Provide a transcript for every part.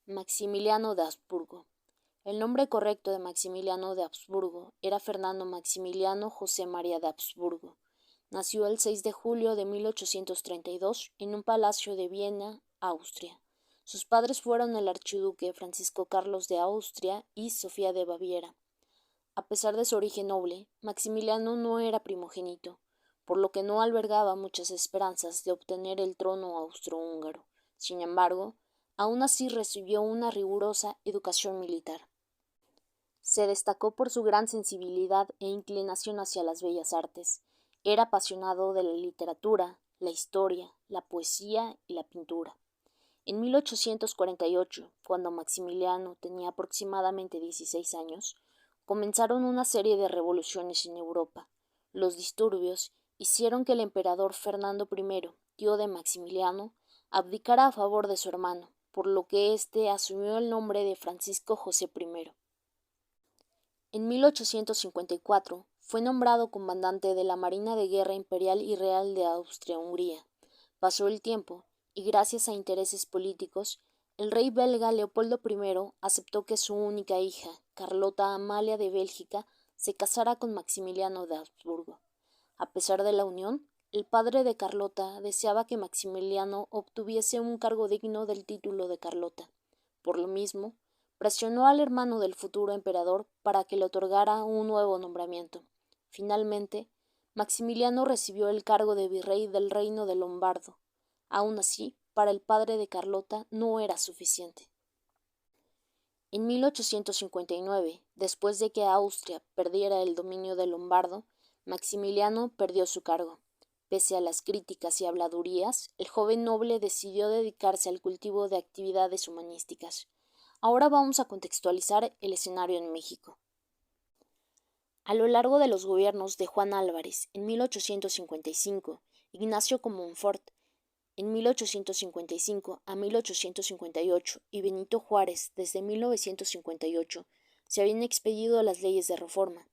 Maximiliano de Habsburgo. El nombre correcto de Maximiliano de Habsburgo era Fernando Maximiliano José María de Habsburgo. Nació el 6 de julio de 1832 en un palacio de Viena, Austria. Sus padres fueron el archiduque Francisco Carlos de Austria y Sofía de Baviera. A pesar de su origen noble, Maximiliano no era primogénito, por lo que no albergaba muchas esperanzas de obtener el trono austrohúngaro. Sin embargo, aún así recibió una rigurosa educación militar. Se destacó por su gran sensibilidad e inclinación hacia las bellas artes. Era apasionado de la literatura, la historia, la poesía y la pintura. En 1848, cuando Maximiliano tenía aproximadamente 16 años, comenzaron una serie de revoluciones en Europa. Los disturbios hicieron que el emperador Fernando I, tío de Maximiliano, abdicara a favor de su hermano, por lo que éste asumió el nombre de Francisco José I. En 1854 fue nombrado comandante de la Marina de Guerra Imperial y Real de Austria-Hungría. Pasó el tiempo, y gracias a intereses políticos, el rey belga Leopoldo I aceptó que su única hija, Carlota Amalia de Bélgica, se casara con Maximiliano de Habsburgo. A pesar de la unión, el padre de Carlota deseaba que Maximiliano obtuviese un cargo digno del título de Carlota. Por lo mismo, presionó al hermano del futuro emperador para que le otorgara un nuevo nombramiento. Finalmente, Maximiliano recibió el cargo de virrey del reino de Lombardo. Aun así, para el padre de Carlota no era suficiente. En 1859, después de que Austria perdiera el dominio de Lombardo, Maximiliano perdió su cargo. Pese a las críticas y habladurías, el joven noble decidió dedicarse al cultivo de actividades humanísticas. Ahora vamos a contextualizar el escenario en México. A lo largo de los gobiernos de Juan Álvarez en 1855, Ignacio Comonfort en 1855 a 1858 y Benito Juárez desde 1958, se habían expedido las leyes de reforma.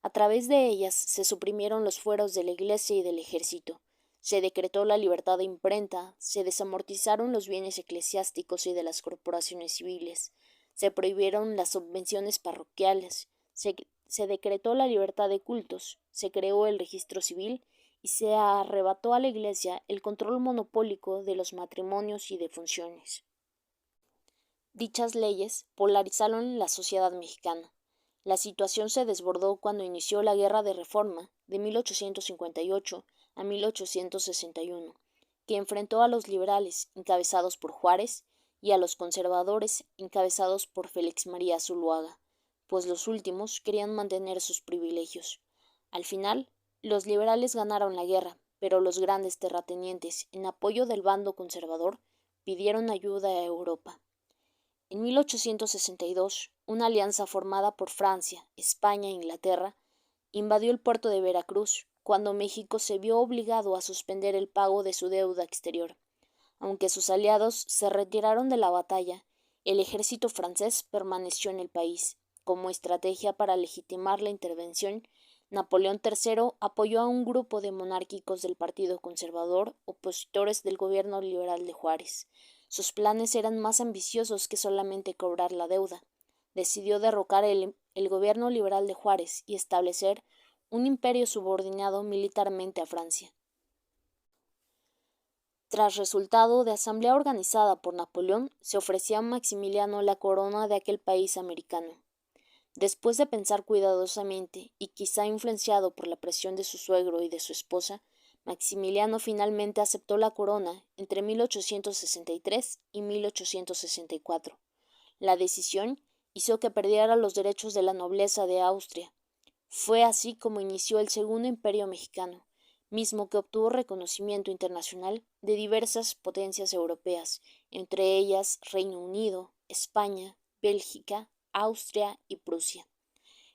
A través de ellas se suprimieron los fueros de la Iglesia y del Ejército, se decretó la libertad de imprenta, se desamortizaron los bienes eclesiásticos y de las corporaciones civiles, se prohibieron las subvenciones parroquiales, se decretó la libertad de cultos, se creó el registro civil y se arrebató a la Iglesia el control monopólico de los matrimonios y defunciones. Dichas leyes polarizaron la sociedad mexicana. La situación se desbordó cuando inició la Guerra de Reforma de 1858 a 1861, que enfrentó a los liberales, encabezados por Juárez, y a los conservadores, encabezados por Félix María Zuluaga, pues los últimos querían mantener sus privilegios. Al final, los liberales ganaron la guerra, pero los grandes terratenientes, en apoyo del bando conservador, pidieron ayuda a Europa. En 1862, una alianza formada por Francia, España e Inglaterra invadió el puerto de Veracruz, cuando México se vio obligado a suspender el pago de su deuda exterior. Aunque sus aliados se retiraron de la batalla, el ejército francés permaneció en el país. Como estrategia para legitimar la intervención, Napoleón III apoyó a un grupo de monárquicos del Partido Conservador, opositores del gobierno liberal de Juárez. Sus planes eran más ambiciosos que solamente cobrar la deuda. Decidió derrocar el gobierno liberal de Juárez y establecer un imperio subordinado militarmente a Francia. Tras resultado de asamblea organizada por Napoleón, se ofrecía a Maximiliano la corona de aquel país americano. Después de pensar cuidadosamente y quizá influenciado por la presión de su suegro y de su esposa, Maximiliano finalmente aceptó la corona entre 1863 y 1864. La decisión hizo que perdiera los derechos de la nobleza de Austria. Fue así como inició el Segundo Imperio Mexicano, mismo que obtuvo reconocimiento internacional de diversas potencias europeas, entre ellas Reino Unido, España, Bélgica, Austria y Prusia.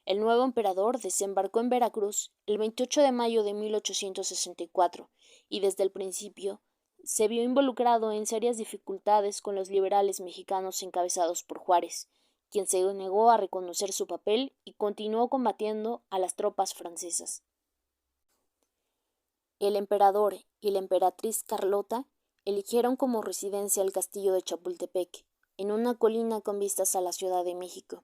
El nuevo emperador desembarcó en Veracruz el 28 de mayo de 1864 y desde el principio se vio involucrado en serias dificultades con los liberales mexicanos encabezados por Juárez, quien se negó a reconocer su papel y continuó combatiendo a las tropas francesas. El emperador y la emperatriz Carlota eligieron como residencia el castillo de Chapultepec, en una colina con vistas a la Ciudad de México.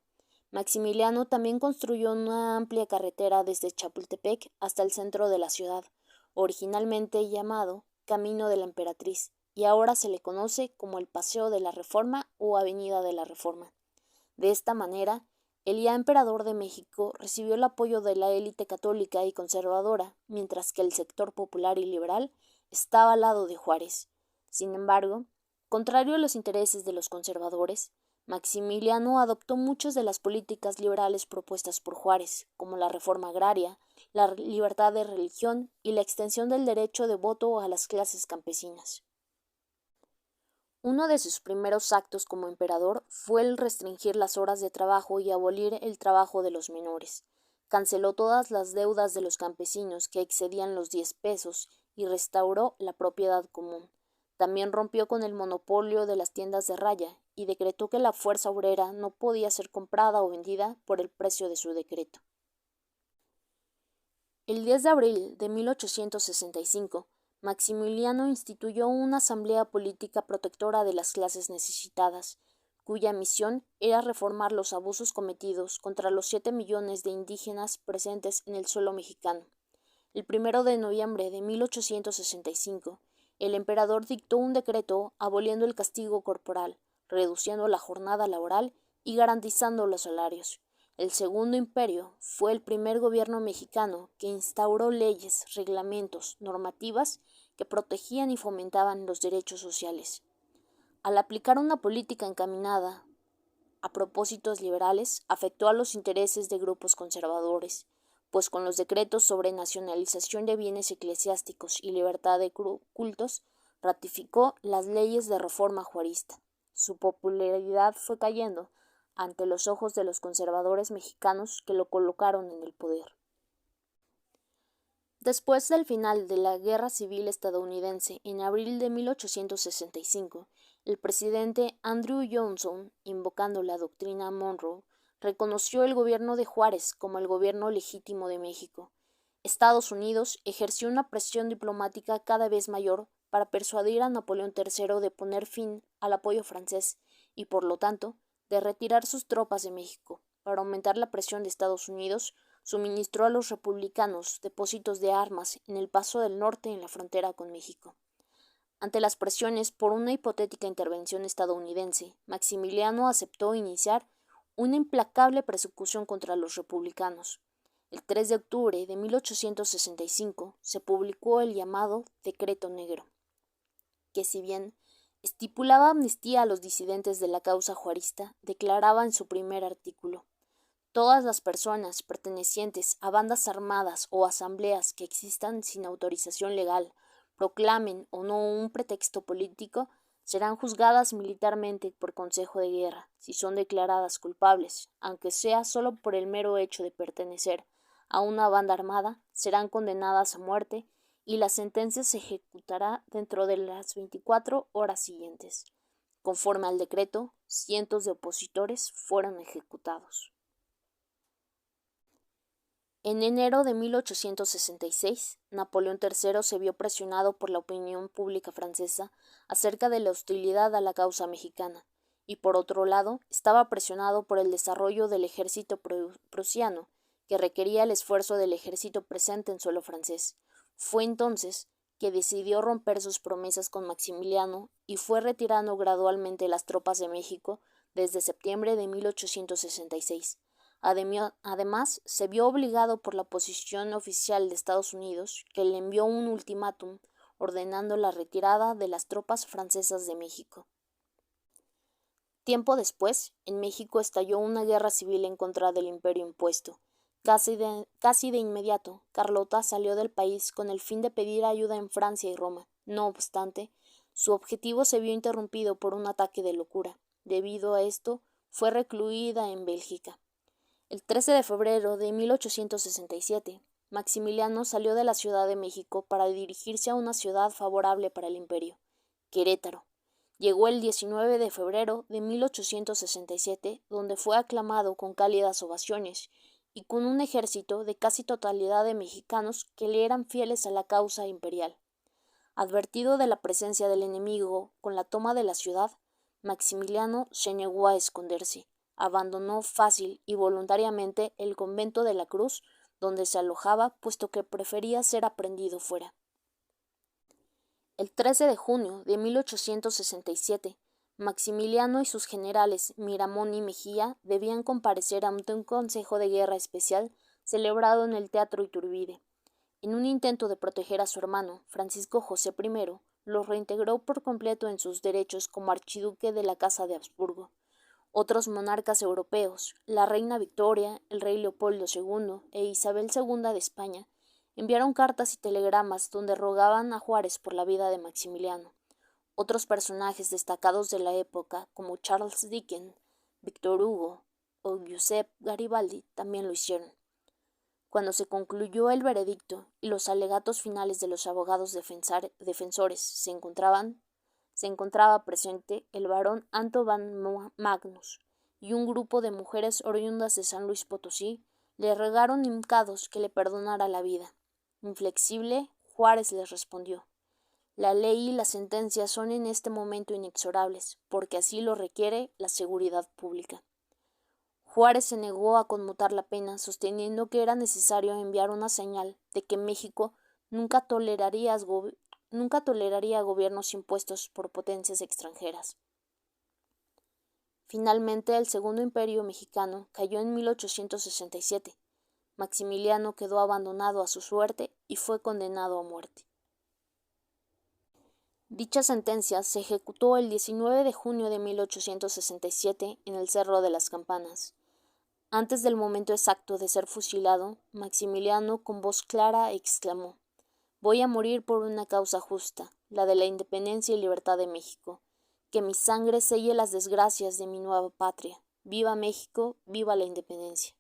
Maximiliano también construyó una amplia carretera desde Chapultepec hasta el centro de la ciudad, originalmente llamado Camino de la Emperatriz, y ahora se le conoce como el Paseo de la Reforma o Avenida de la Reforma. De esta manera, el ya emperador de México recibió el apoyo de la élite católica y conservadora, mientras que el sector popular y liberal estaba al lado de Juárez. Sin embargo, contrario a los intereses de los conservadores, Maximiliano adoptó muchas de las políticas liberales propuestas por Juárez, como la reforma agraria, la libertad de religión y la extensión del derecho de voto a las clases campesinas. Uno de sus primeros actos como emperador fue el restringir las horas de trabajo y abolir el trabajo de los menores. Canceló todas las deudas de los campesinos que excedían los 10 pesos y restauró la propiedad común. También rompió con el monopolio de las tiendas de raya y decretó que la fuerza obrera no podía ser comprada o vendida por el precio de su decreto. El 10 de abril de 1865, Maximiliano instituyó una asamblea política protectora de las clases necesitadas, cuya misión era reformar los abusos cometidos contra los 7 millones de indígenas presentes en el suelo mexicano. El 1 de noviembre de 1865, el emperador dictó un decreto aboliendo el castigo corporal, reduciendo la jornada laboral y garantizando los salarios. El Segundo Imperio fue el primer gobierno mexicano que instauró leyes, reglamentos, normativas que protegían y fomentaban los derechos sociales. Al aplicar una política encaminada a propósitos liberales, afectó a los intereses de grupos conservadores, pues con los decretos sobre nacionalización de bienes eclesiásticos y libertad de cultos, ratificó las leyes de reforma juarista. Su popularidad fue cayendo ante los ojos de los conservadores mexicanos que lo colocaron en el poder. Después del final de la Guerra Civil estadounidense en abril de 1865, el presidente Andrew Johnson, invocando la doctrina Monroe, reconoció el gobierno de Juárez como el gobierno legítimo de México. Estados Unidos ejerció una presión diplomática cada vez mayor para persuadir a Napoleón III de poner fin al apoyo francés y, por lo tanto, de retirar sus tropas de México. Para aumentar la presión de Estados Unidos, suministró a los republicanos depósitos de armas en el Paso del Norte en la frontera con México. Ante las presiones por una hipotética intervención estadounidense, Maximiliano aceptó iniciar una implacable persecución contra los republicanos. El 3 de octubre de 1865 se publicó el llamado Decreto Negro, que si bien estipulaba amnistía a los disidentes de la causa juarista, declaraba en su primer artículo: todas las personas pertenecientes a bandas armadas o asambleas que existan sin autorización legal, proclamen o no un pretexto político, serán juzgadas militarmente por consejo de guerra. Si son declaradas culpables, aunque sea solo por el mero hecho de pertenecer a una banda armada, serán condenadas a muerte y la sentencia se ejecutará dentro de las 24 horas siguientes. Conforme al decreto, cientos de opositores fueron ejecutados. En enero de 1866, Napoleón III se vio presionado por la opinión pública francesa acerca de la hostilidad a la causa mexicana, y por otro lado, estaba presionado por el desarrollo del ejército prusiano, que requería el esfuerzo del ejército presente en suelo francés. Fue entonces que decidió romper sus promesas con Maximiliano y fue retirando gradualmente las tropas de México desde septiembre de 1866. Además, se vio obligado por la posición oficial de Estados Unidos, que le envió un ultimátum ordenando la retirada de las tropas francesas de México. Tiempo después, en México estalló una guerra civil en contra del imperio impuesto. Casi de inmediato, Carlota salió del país con el fin de pedir ayuda en Francia y Roma. No obstante, su objetivo se vio interrumpido por un ataque de locura. Debido a esto, fue recluida en Bélgica. El 13 de febrero de 1867, Maximiliano salió de la Ciudad de México para dirigirse a una ciudad favorable para el imperio, Querétaro. Llegó el 19 de febrero de 1867, donde fue aclamado con cálidas ovaciones y con un ejército de casi totalidad de mexicanos que le eran fieles a la causa imperial. Advertido de la presencia del enemigo con la toma de la ciudad, Maximiliano se negó a esconderse, abandonó fácil y voluntariamente el convento de la Cruz, donde se alojaba, puesto que prefería ser aprehendido fuera. El 13 de junio de 1867, Maximiliano y sus generales Miramón y Mejía debían comparecer ante un consejo de guerra especial celebrado en el Teatro Iturbide. En un intento de proteger a su hermano, Francisco José I, lo reintegró por completo en sus derechos como archiduque de la Casa de Habsburgo. Otros monarcas europeos, la reina Victoria, el rey Leopoldo II e Isabel II de España, enviaron cartas y telegramas donde rogaban a Juárez por la vida de Maximiliano. Otros personajes destacados de la época, como Charles Dickens, Victor Hugo o Giuseppe Garibaldi, también lo hicieron. Cuando se concluyó el veredicto y los alegatos finales de los abogados defensores se encontraba presente el barón Anto van Magnus y un grupo de mujeres oriundas de San Luis Potosí le rogaron hincados que le perdonara la vida. Inflexible, Juárez les respondió: la ley y la sentencia son en este momento inexorables, porque así lo requiere la seguridad pública. Juárez se negó a conmutar la pena, sosteniendo que era necesario enviar una señal de que México nunca toleraría gobiernos impuestos por potencias extranjeras. Finalmente, el Segundo Imperio Mexicano cayó en 1867. Maximiliano quedó abandonado a su suerte y fue condenado a muerte. Dicha sentencia se ejecutó el 19 de junio de 1867 en el Cerro de las Campanas. Antes del momento exacto de ser fusilado, Maximiliano con voz clara exclamó: «Voy a morir por una causa justa, la de la independencia y libertad de México. Que mi sangre selle las desgracias de mi nueva patria. ¡Viva México! ¡Viva la independencia!».